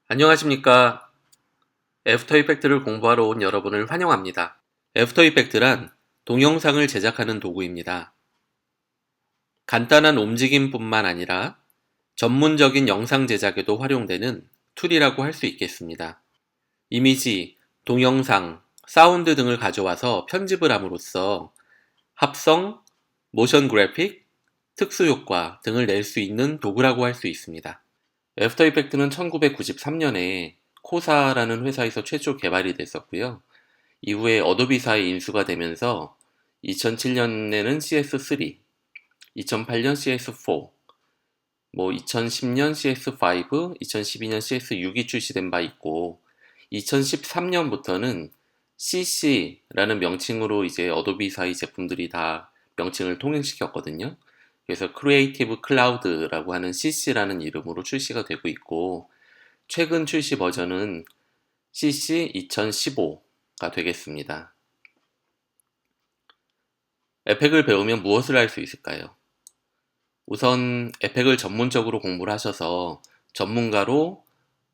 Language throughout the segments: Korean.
안녕하십니까. 애프터 이펙트를 공부하러 온 여러분을 환영합니다. 애프터 이펙트란 동영상을 제작하는 도구입니다. 간단한 움직임뿐만 아니라 전문적인 영상 제작에도 활용되는 툴이라고 할 수 있겠습니다. 이미지, 동영상, 사운드 등을 가져와서 편집을 함으로써 합성, 모션 그래픽, 특수 효과 등을 낼 수 있는 도구라고 할 수 있습니다. 애프터 이펙트는 1993년에 코사라는 회사에서 최초 개발이 됐었고요. 이후에 어도비사에 인수가 되면서 2007년에는 CS3, 2008년 CS4, 2010년 CS5, 2012년 CS6이 출시된 바 있고 2013년부터는 CC라는 명칭으로 이제 어도비사의 제품들이 다 명칭을 통일시켰거든요. 그래서 크리에이티브 클라우드라고 하는 CC라는 이름으로 출시가 되고 있고 최근 출시 버전은 CC 2015가 되겠습니다. 에펙을 배우면 무엇을 할 수 있을까요? 우선 에펙을 전문적으로 공부를 하셔서 전문가로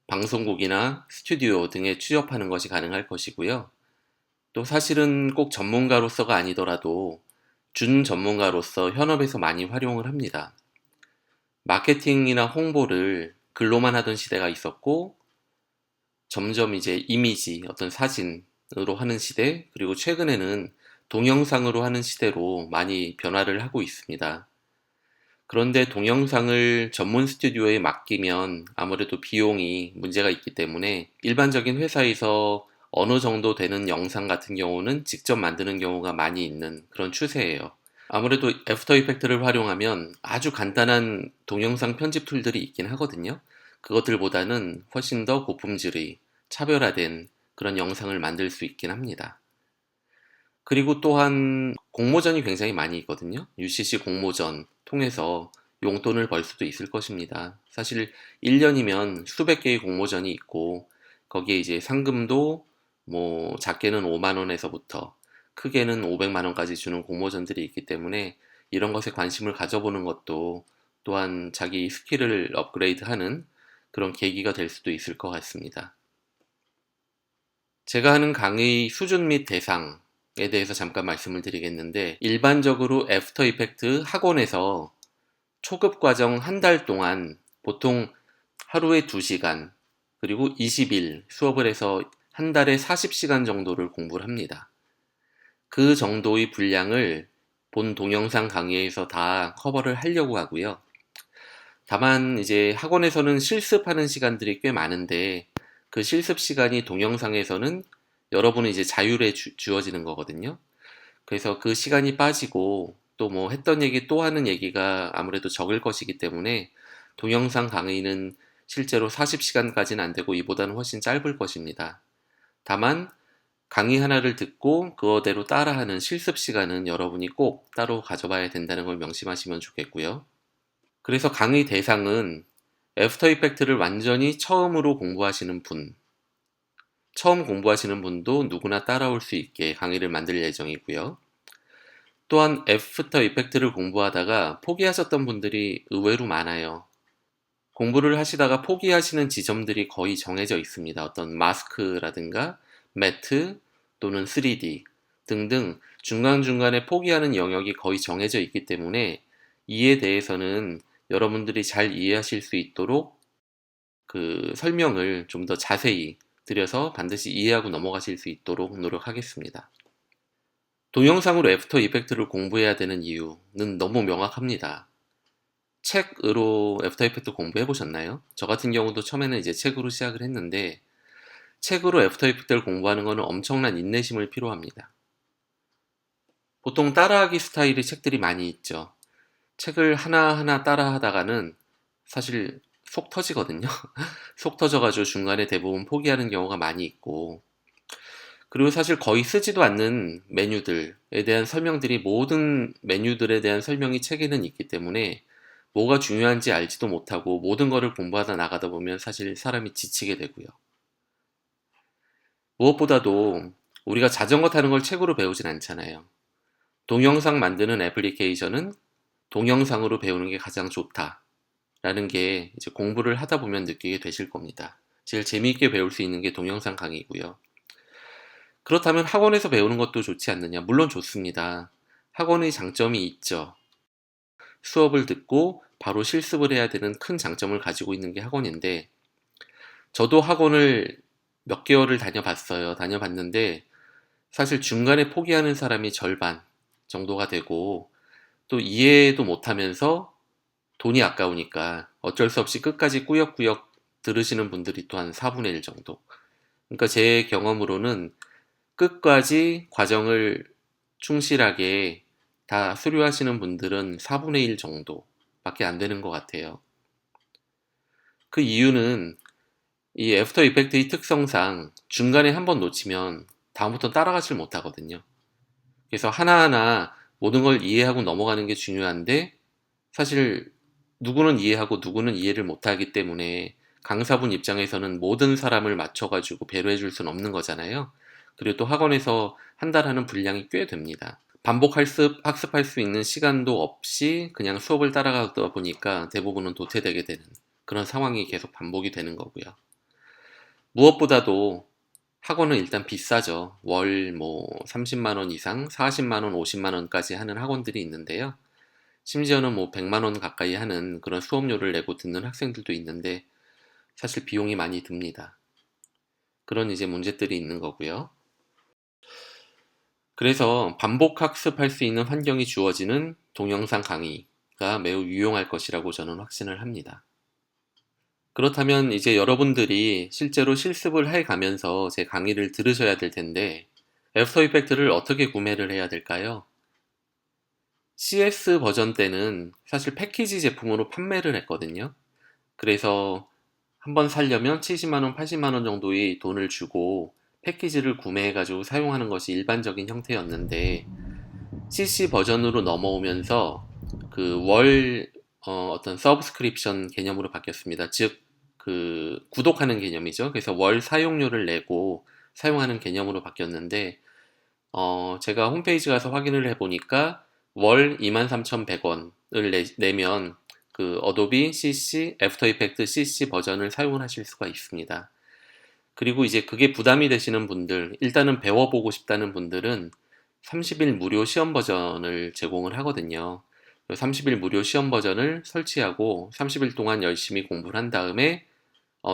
방송국이나 스튜디오 등에 취업하는 것이 가능할 것이고요. 또 사실은 꼭 전문가로서가 아니더라도 준 전문가로서 현업에서 많이 활용을 합니다. 마케팅이나 홍보를 글로만 하던 시대가 있었고 점점 이제 이미지, 어떤 사진으로 하는 시대, 그리고 최근에는 동영상으로 하는 시대로 많이 변화를 하고 있습니다. 그런데 동영상을 전문 스튜디오에 맡기면 아무래도 비용이 문제가 있기 때문에 일반적인 회사에서 어느 정도 되는 영상 같은 경우는 직접 만드는 경우가 많이 있는 그런 추세예요. 아무래도 애프터 이펙트를 활용하면 아주 간단한 동영상 편집 툴들이 있긴 하거든요. 그것들보다는 훨씬 더 고품질의 차별화된 그런 영상을 만들 수 있긴 합니다. 그리고 또한 공모전이 굉장히 많이 있거든요. UCC 공모전 통해서 용돈을 벌 수도 있을 것입니다. 사실 1년이면 수백 개의 공모전이 있고 거기에 이제 상금도 작게는 5만 원에서부터 크게는 500만 원까지 주는 공모전들이 있기 때문에 이런 것에 관심을 가져보는 것도 또한 자기 스킬을 업그레이드하는 그런 계기가 될 수도 있을 것 같습니다. 제가 하는 강의 수준 및 대상에 대해서 잠깐 말씀을 드리겠는데 일반적으로 애프터 이펙트 학원에서 초급 과정 한 달 동안 보통 하루에 2시간 그리고 20일 수업을 해서 한 달에 40시간 정도를 공부를 합니다. 그 정도의 분량을 본 동영상 강의에서 다 커버를 하려고 하고요. 다만 이제 학원에서는 실습하는 시간들이 꽤 많은데 그 실습 시간이 동영상에서는 여러분은 이제 자율에 주어지는 거거든요. 그래서 그 시간이 빠지고 또 했던 얘기 또 하는 얘기가 아무래도 적을 것이기 때문에 동영상 강의는 실제로 40시간까지는 안 되고 이보다는 훨씬 짧을 것입니다. 다만 강의 하나를 듣고 그거대로 따라하는 실습 시간은 여러분이 꼭 따로 가져봐야 된다는 걸 명심하시면 좋겠고요. 그래서 강의 대상은 애프터 이펙트를 완전히 처음으로 공부하시는 분, 처음 공부하시는 분도 누구나 따라올 수 있게 강의를 만들 예정이고요. 또한 애프터 이펙트를 공부하다가 포기하셨던 분들이 의외로 많아요. 공부를 하시다가 포기하시는 지점들이 거의 정해져 있습니다. 어떤 마스크라든가 매트 또는 3D 등등 중간중간에 포기하는 영역이 거의 정해져 있기 때문에 이에 대해서는 여러분들이 잘 이해하실 수 있도록 그 설명을 좀 더 자세히 드려서 반드시 이해하고 넘어가실 수 있도록 노력하겠습니다. 동영상으로 애프터 이펙트를 공부해야 되는 이유는 너무 명확합니다. 책으로 애프터 이펙트 공부해 보셨나요? 저 같은 경우도 처음에는 이제 책으로 시작을 했는데 책으로 애프터 이펙트를 공부하는 것은 엄청난 인내심을 필요합니다. 보통 따라하기 스타일의 책들이 많이 있죠. 책을 하나하나 따라하다가는 사실 속 터지거든요. 속 터져가지고 중간에 대부분 포기하는 경우가 많이 있고 그리고 사실 거의 쓰지도 않는 메뉴들에 대한 설명들이 모든 메뉴들에 대한 설명이 책에는 있기 때문에 뭐가 중요한지 알지도 못하고 모든 거를 공부하다 나가다 보면 사실 사람이 지치게 되고요. 무엇보다도 우리가 자전거 타는 걸 책으로 배우진 않잖아요. 동영상 만드는 애플리케이션은 동영상으로 배우는 게 가장 좋다라는 게 이제 공부를 하다 보면 느끼게 되실 겁니다. 제일 재미있게 배울 수 있는 게 동영상 강의고요. 그렇다면 학원에서 배우는 것도 좋지 않느냐? 물론 좋습니다. 학원의 장점이 있죠. 수업을 듣고 바로 실습을 해야 되는 큰 장점을 가지고 있는 게 학원인데, 저도 학원을 몇 개월을 다녀봤어요. 다녀봤는데 사실 중간에 포기하는 사람이 절반 정도가 되고, 또 이해도 못하면서 돈이 아까우니까 어쩔 수 없이 끝까지 꾸역꾸역 들으시는 분들이 또 한 4분의 1 정도. 그러니까 제 경험으로는 끝까지 과정을 충실하게 다 수료하시는 분들은 4분의 1 정도밖에 안 되는 것 같아요. 그 이유는 이 애프터 이펙트의 특성상 중간에 한번 놓치면 다음부터 따라가질 못하거든요. 그래서 하나하나 모든 걸 이해하고 넘어가는 게 중요한데, 사실 누구는 이해하고 누구는 이해를 못하기 때문에 강사분 입장에서는 모든 사람을 맞춰가지고 배려해 줄 수는 없는 거잖아요. 그리고 또 학원에서 한 달 하는 분량이 꽤 됩니다. 반복 학습할 수 있는 시간도 없이 그냥 수업을 따라가다 보니까 대부분은 도태되게 되는 그런 상황이 계속 반복이 되는 거고요. 무엇보다도 학원은 일단 비싸죠. 월 뭐 30만 원 이상, 40만 원, 50만 원까지 하는 학원들이 있는데요. 심지어는 뭐 100만 원 가까이 하는 그런 수업료를 내고 듣는 학생들도 있는데, 사실 비용이 많이 듭니다. 그런 이제 문제들이 있는 거고요. 그래서 반복 학습할 수 있는 환경이 주어지는 동영상 강의가 매우 유용할 것이라고 저는 확신을 합니다. 그렇다면 이제 여러분들이 실제로 실습을 해 가면서 제 강의를 들으셔야 될 텐데, 애프터 이펙트를 어떻게 구매를 해야 될까요? CS 버전 때는 사실 패키지 제품으로 판매를 했거든요. 그래서 한번 살려면 70만 원, 80만 원 정도의 돈을 주고 패키지를 구매해가지고 사용하는 것이 일반적인 형태였는데, CC 버전으로 넘어오면서 그 어떤 서브스크립션 개념으로 바뀌었습니다. 즉, 그 구독하는 개념이죠. 그래서 월 사용료를 내고 사용하는 개념으로 바뀌었는데, 제가 홈페이지 가서 확인을 해보니까 월 23,100원을 내면 그 어도비 CC, 애프터 이펙트 CC 버전을 사용을 하실 수가 있습니다. 그리고 이제 그게 부담이 되시는 분들, 일단은 배워보고 싶다는 분들은 30일 무료 시험 버전을 제공을 하거든요. 30일 무료 시험 버전을 설치하고 30일 동안 열심히 공부를 한 다음에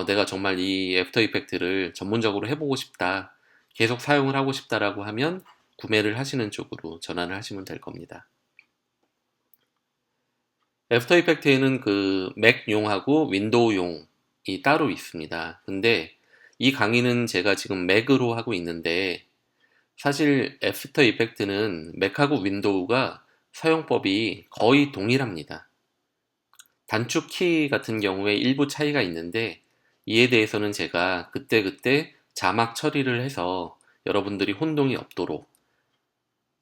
내가 정말 이 애프터 이펙트를 전문적으로 해보고 싶다, 계속 사용을 하고 싶다라고 하면 구매를 하시는 쪽으로 전환을 하시면 될 겁니다. 애프터 이펙트에는 그 맥용하고 윈도우용이 따로 있습니다. 근데 이 강의는 제가 지금 맥으로 하고 있는데, 사실 애프터 이펙트는 맥하고 윈도우가 사용법이 거의 동일합니다. 단축 키 같은 경우에 일부 차이가 있는데, 이에 대해서는 제가 그때그때 자막 처리를 해서 여러분들이 혼동이 없도록,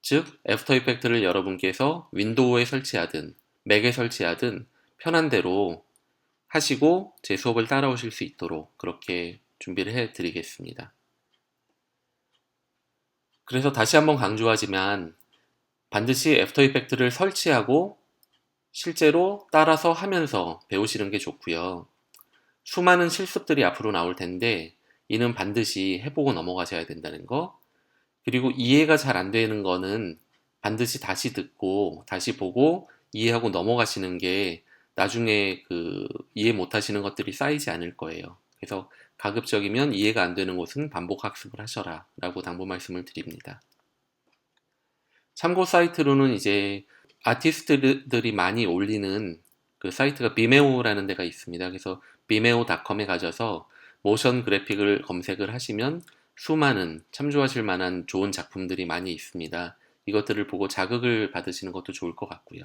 즉 애프터 이펙트를 여러분께서 윈도우에 설치하든 맥에 설치하든 편한 대로 하시고 제 수업을 따라오실 수 있도록 그렇게 준비를 해 드리겠습니다. 그래서 다시 한번 강조하지만, 반드시 애프터 이펙트를 설치하고 실제로 따라서 하면서 배우시는 게 좋고요. 수많은 실습들이 앞으로 나올 텐데 이는 반드시 해보고 넘어가셔야 된다는 거, 그리고 이해가 잘 안 되는 거는 반드시 다시 듣고 다시 보고 이해하고 넘어가시는 게 나중에 그 이해 못 하시는 것들이 쌓이지 않을 거예요. 그래서 가급적이면 이해가 안 되는 곳은 반복 학습을 하셔라 라고 당부 말씀을 드립니다. 참고 사이트로는 이제 아티스트들이 많이 올리는 그 사이트가 비메오라는 데가 있습니다. 그래서 비메오.com에 가셔서 모션 그래픽을 검색을 하시면 수많은 참조하실 만한 좋은 작품들이 많이 있습니다. 이것들을 보고 자극을 받으시는 것도 좋을 것 같고요.